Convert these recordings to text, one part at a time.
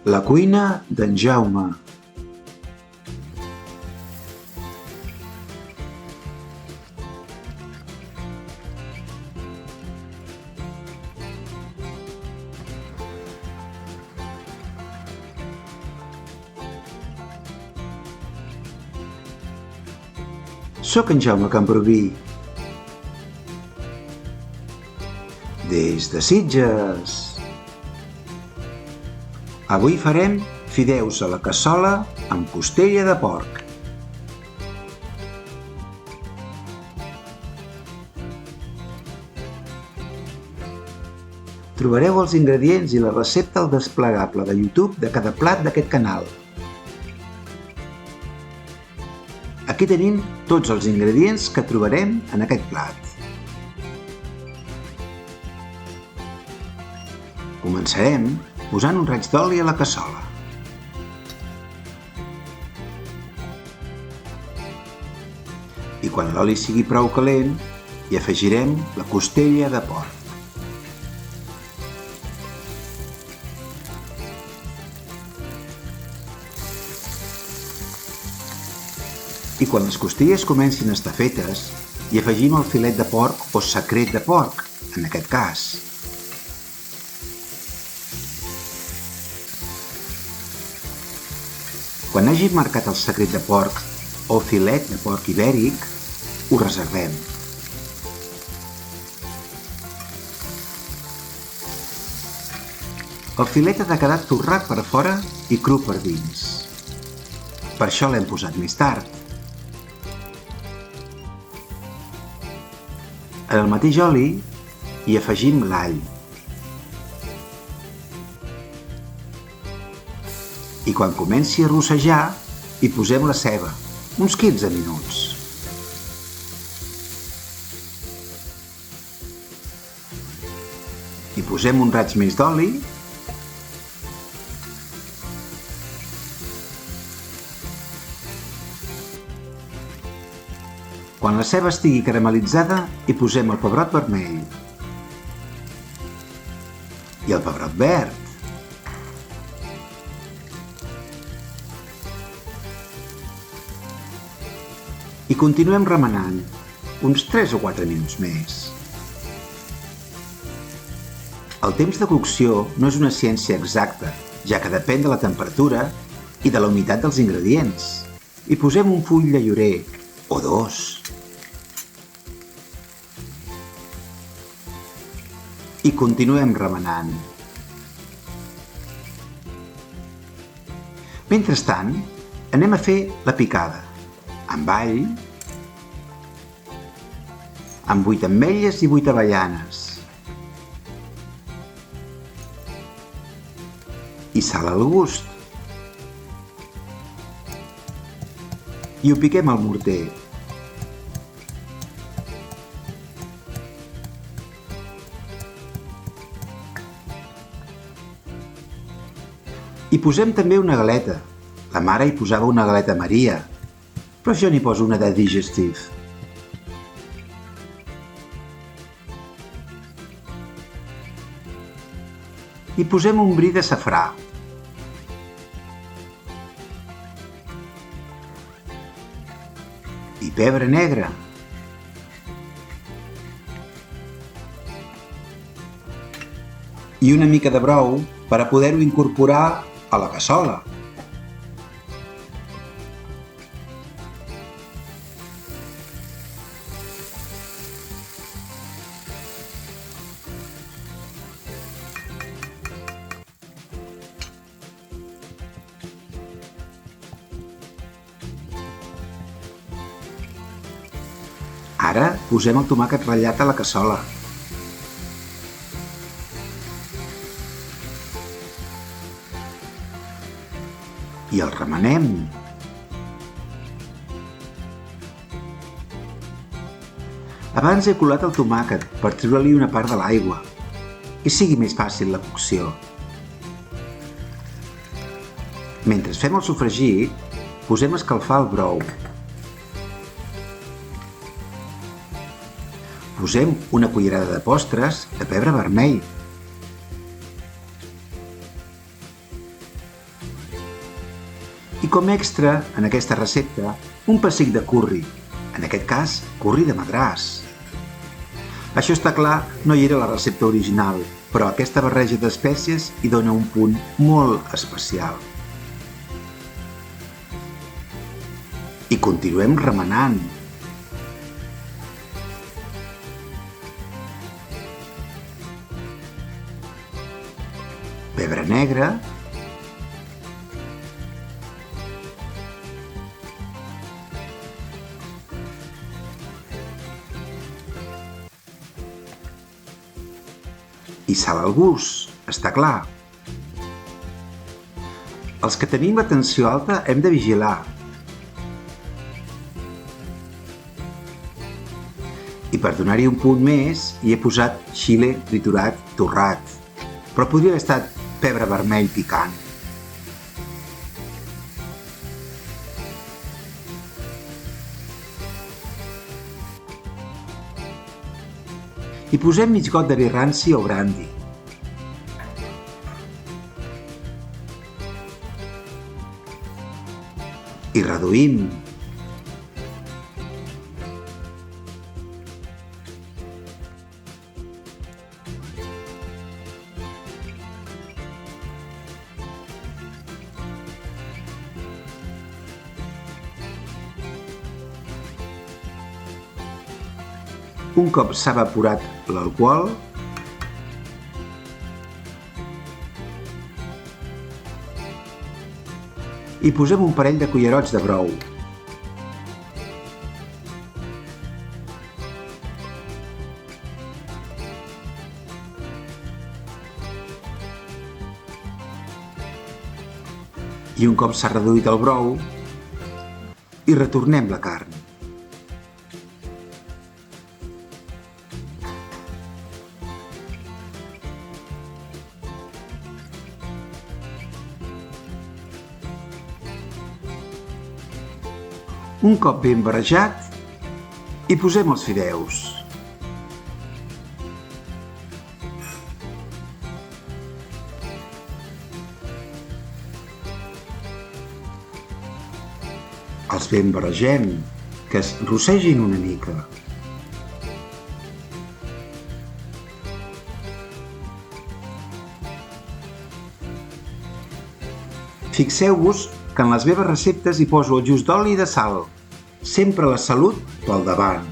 La cuina d'en Jaume. Soc en Jaume Camproví, des de Sitges. Avui farem fideus a la cassola amb costella de porc. Trobareu els ingredients i la recepta al desplegable de YouTube de cada plat d'aquest canal. Aquí tenim tots els ingredients que trobarem en aquest plat. Començarem posant un raig d'oli a la cassola. I quan l'oli sigui prou calent, hi afegirem la costella de porc. I quan les costelles comencin a estar fetes, hi afegim el filet de porc o secret de porc, en aquest cas. Quan hagi marcat el secret de porc o filet de porc ibèric, ho reservem. El filet ha de quedar torrat per fora i cru per dins. Per això l'hem posat més tard. En el mateix oli hi afegim l'all. I quan comenci a rossejar, hi posem la ceba, uns 15 minuts. Hi posem un raig més d'oli. Quan la ceba estigui caramelitzada, hi posem el pebrot vermell i el pebrot verd. I continuem remenant uns 3 o 4 minuts més. El temps de cocció no és una ciència exacta, ja que depèn de la temperatura i de la humitat dels ingredients. Hi posem un full de llorer o 2. I continuem remenant. Mentrestant, anem a fer la picada, amb all, amb 8 ametlles i 8 avellanes, i sal al gust. I ho piquem al morter. Hi posem també una galeta. La mare hi posava una galeta Maria, però jo n'hi poso una de digestif. Hi posem un bri de safrà. I pebre negre. I una mica de brou per a poder-ho incorporar a la cassola. Ara posem el tomàquet ratllat a la cassola. I el remenem. Abans he colat el tomàquet per treure-li una part de l'aigua i sigui més fàcil la cocció. Mentre fem el sofregit, posem a escalfar el brou. Posem una cullerada de postres de pebre vermell. I com extra, en aquesta recepta, un pessic de curri, en aquest cas, curri de Madràs. Això està clar, no hi era a la recepta original, però aquesta barreja d'espècies hi dona un punt molt especial. I continuem remenant. Pebre negre, i sal al gust, està clar. Els que tenim la tensió alta hem de vigilar. I per donar-hi un punt més hi he posat xile triturat torrat, però podria haver estat pebre vermell picant. Hi posem mig got de vi ranci o brandi. I reduïm. Un cop s'ha evaporat l'alcohol, hi posem un parell de cullerots de brou. I un cop s'ha reduït el brou, hi retornem la carn. Un cop ben barrejat, hi posem els fideus. Els ben barregem, que es rossegin una mica. Fixeu-vos que en les meves receptes hi poso el just d'oli i de sal. Sempre la salut pel davant.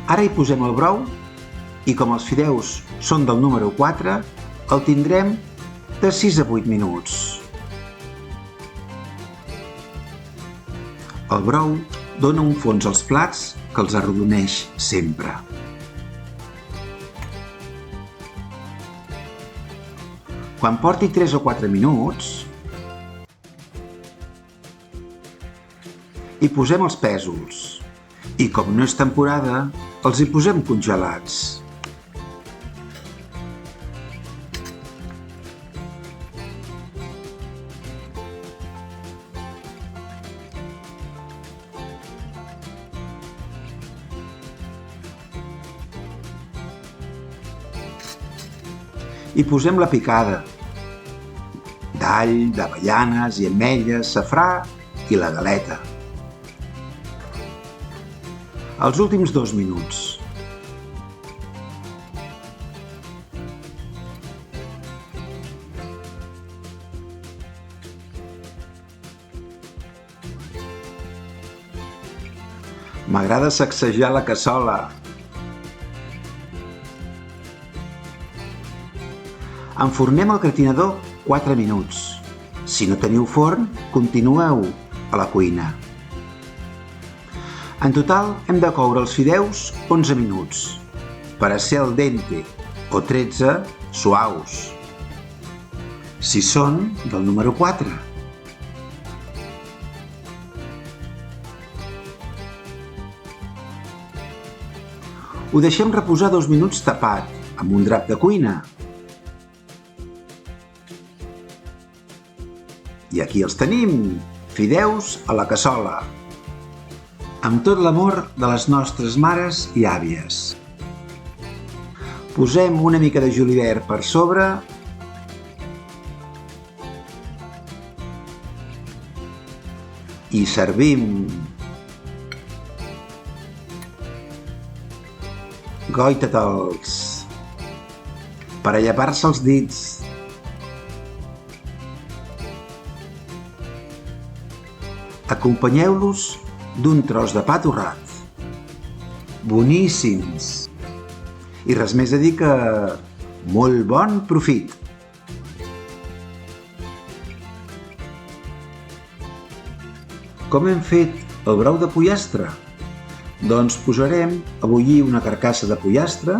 Ara hi posem el brou i com els fideus són del número 4, el tindrem de 6 a 8 minuts. El brou dona un fons als plats que els arrodoneix sempre. Quan porti 3 o 4 minuts, hi posem els pèsols i, com no és temporada, els hi posem congelats. Hi posem la picada d'all, d'avellanes i ametlles, safrà i la galeta. Els últims 2 minuts. M'agrada sacsejar la cassola. Enfornem el gratinador 4 minuts. Si no teniu forn, continueu a la cuina. En total hem de coure els fideus 11 minuts, per a ser al dente, o 13 suaus, si són del número 4. Ho deixem reposar 2 minuts tapat, amb un drap de cuina. I aquí els tenim, fideus a la cassola. amb tot l'amor de les nostres mares i àvies. Posem una mica de julivert per sobre i servim. Goita-te'ls per a llepar-se els dits. Acompanyeu-los d'un tros de pa torrat. Boníssims! I res més a dir que molt bon profit! Com hem fet el brou de pollastre? Doncs posarem a bullir una carcassa de pollastre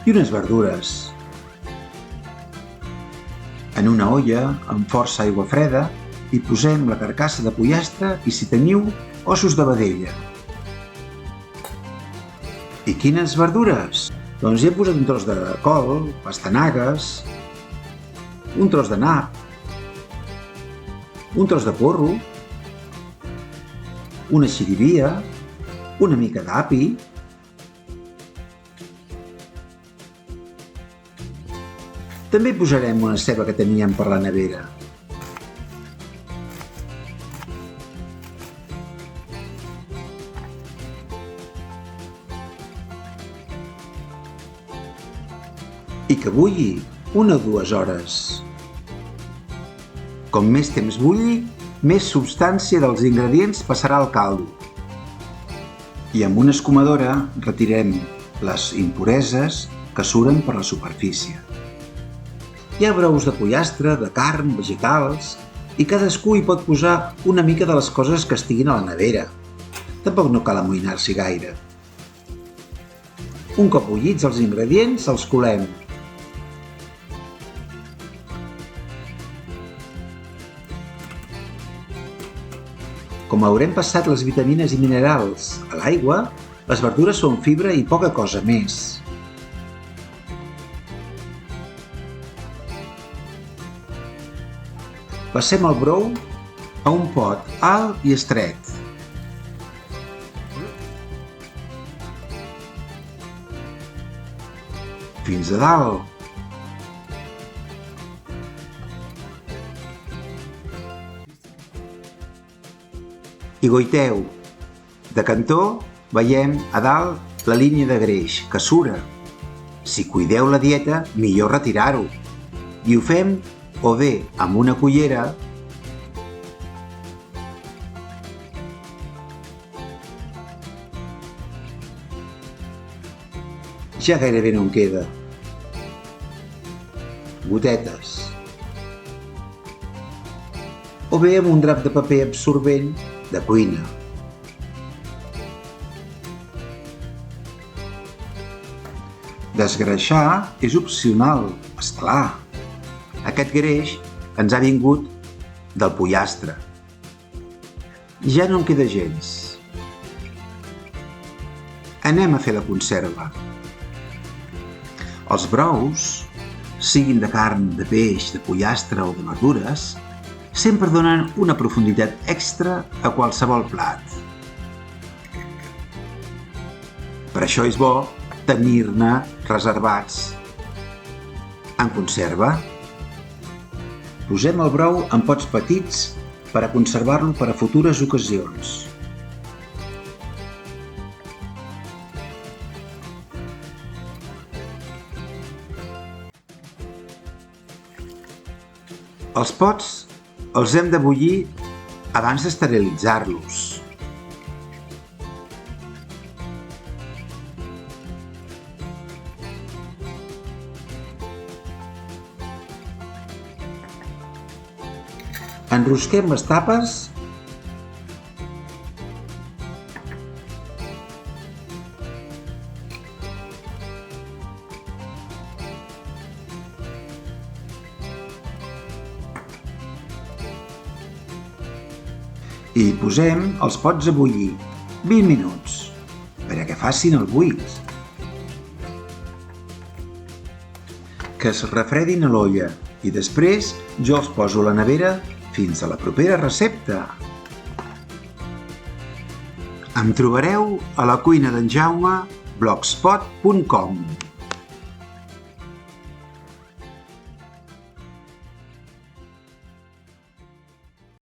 i unes verdures. En una olla amb força aigua freda hi posem la carcassa de pollastre i, si teniu, ossos de vedella. I quines verdures? Doncs hi he posat un tros de col, pastanagues, un tros de nap, un tros de porro, una xirivia, una mica d'api, també posarem una ceba que teníem per la nevera. I que bulli 1 o 2 hores. Com més temps bulli, més substància dels ingredients passarà al caldo. I amb una escumadora retirem les impureses que suren per la superfície. Hi ha brous de pollastre, de carn, vegetals, i cadascú hi pot posar una mica de les coses que estiguin a la nevera. Tampoc no cal amoïnar-s'hi gaire. Un cop bullits els ingredients, els colem. Com haurem passat les vitamines i minerals a l'aigua, les verdures són fibra i poca cosa més. Passem el brou a un pot alt i estret. Fins a dalt. I goiteu. De cantó veiem a dalt la línia de greix que sura. Si cuideu la dieta, millor retirar-ho. I ho fem o bé amb una cullera ja gairebé no en queda. Gotetes. O bé amb un drap de paper absorbent de cuina. Desgreixar és opcional, esclar. Aquest greix ens ha vingut del pollastre. Ja no en queda gens. Anem a fer la conserva. Els brous, siguin de carn, de peix, de pollastre o de verdures, sempre donen una profunditat extra a qualsevol plat. Per això és bo tenir-ne reservats en conserva. Posem el brou en pots petits per a conservar-lo per a futures ocasions. Els pots els hem de bullir abans d'esterilitzar-los. Enrosquem les tapes i hi posem els pots a bullir 20 minuts perquè facin el buit. Que es refredin a l'olla i després jo els poso a la nevera fins a la propera recepta. Em trobareu a la cuina d'en Jaume blogspot.com.